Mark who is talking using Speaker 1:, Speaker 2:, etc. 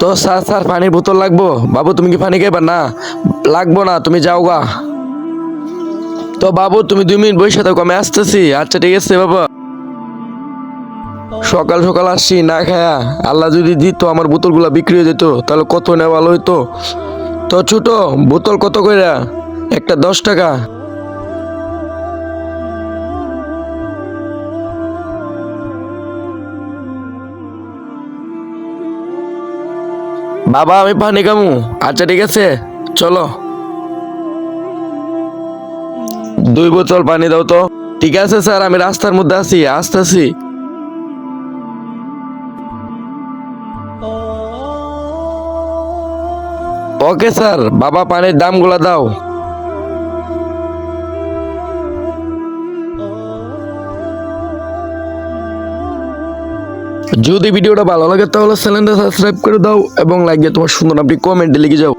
Speaker 1: তো sir sir পানির বোতল লাগবো। বাবু তুমি কি পানি খাইবা? না লাগবো না, তুমি যাও গা। তো বাবু তুমি 2 মিনিট বসে থাকো, আমি আসতেছি। আচ্ছা ঠিক আছে বাবা। সকাল সকাল আসছি না খায়া, আল্লাহ যদি দিত আমার বোতলগুলা বিক্রি হয়ে যেত তাহলে কত নেওয়া ভালো হইতো। তো ছোট বোতল কত কইরা? একটা 10 টাকা। বাবা আমি পানি খামু। আচ্ছা ঠিক আছে চলো। 2 বোতল পানি দাও তো। ঠিক আছে স্যার, আমি রাস্তার মধ্যে আছি, আসতেছি। ওকে স্যার, বাবা পানির দামগুলা দাও। যদি ভিডিওটা ভালো লাগে তাহলে চ্যানেলটা সাবস্ক্রাইব করে দাও এবং লাইক দিয়ে তোমার সুন্দর নামটি কমেন্টে লিখে যাও।